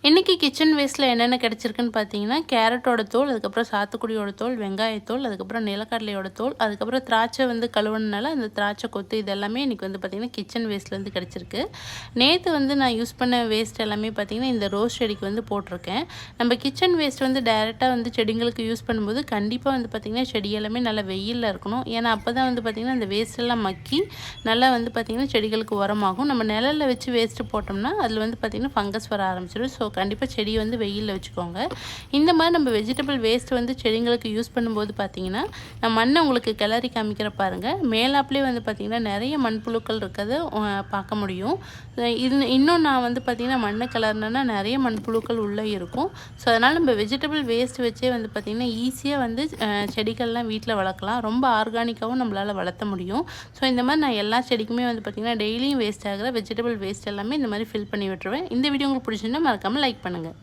இன்றைக்கி கிச்சன் வேஸ்ட்டில் என்னென்ன கிடச்சிருக்குன்னு பார்த்தீங்கன்னா, கேரட்டோட தோல், அதுக்கப்புறம் சாத்துக்குடியோட தோல், வெங்காயத்தோல், அதுக்கப்புறம் நிலக்கடலையோட தோல், அதுக்கப்புறம் திராட்சை கழுவுனனால அந்த திராட்சை கொத்து இது எல்லாமே இன்றைக்கி பார்த்திங்கன்னா கிச்சன் வேஸ்ட்லேருந்து கிடச்சிருக்கு. நேற்று நான் யூஸ் பண்ண வேஸ்ட் எல்லாமே பார்த்திங்கன்னா இந்த ரோஸ் செடிக்கு போட்டிருக்கேன். நம்ம கிச்சன் வேஸ்ட் டைரெக்டாக செடிங்களுக்கு யூஸ் பண்ணும்போது கண்டிப்பாக பார்த்திங்கன்னா செடி எல்லாமே நல்லா வெயிலில் இருக்கணும். ஏன்னா அப்போ தான் பார்த்திங்கன்னா அந்த வேஸ்ட் எல்லாம் மக்கி நல்லா பார்த்திங்கன்னா செடிகளுக்கு உரமாகும். நம்ம நிழலில் வச்சு வேஸ்ட்டு போட்டோம்னா அதில் பார்த்திங்கன்னா ஃபங்கஸ் வர ஆரம்பிச்சிடும். ஸோ கண்டிப்பாக செடி வெயிலில் வச்சுக்கோங்க. இந்த மாதிரி நம்ம வெஜிடபிள் வேஸ்ட் செடிங்களுக்கு யூஸ் பண்ணும்போது பார்த்தீங்கன்னா, நான் மண்ணை உங்களுக்கு கிளறி காமிக்கிற பாருங்கள். மேலாப்லேயே பார்த்தீங்கன்னா நிறைய மண்புழுக்கள் இருக்கிறத பார்க்க முடியும். இன்னும் நான் பார்த்தீங்கன்னா மண்ணை கிளறினேன்னா நிறைய மண்புழுக்கள் உள்ளே இருக்கும். ஸோ அதனால் நம்ம வெஜிடபிள் வேஸ்ட் வச்சே பார்த்தீங்கன்னா ஈஸியாக செடிகள்லாம் வீட்டில் வளர்க்கலாம். ரொம்ப ஆர்கானிக்காகவும் நம்மளால் வளர்த்த முடியும். ஸோ இந்த மாதிரி நான் எல்லா செடிக்குமே பார்த்தீங்கன்னா டெய்லியும் வேஸ்ட் ஆகிற வெஜிடபிள் வேஸ்ட் எல்லாமே இந்த மாதிரி ஃபில் பண்ணி விட்டுருவேன். இந்த வீடியோ உங்களுக்கு பிடிச்சிருந்தா மறக்காமல் லைக் பண்ணுங்கள்.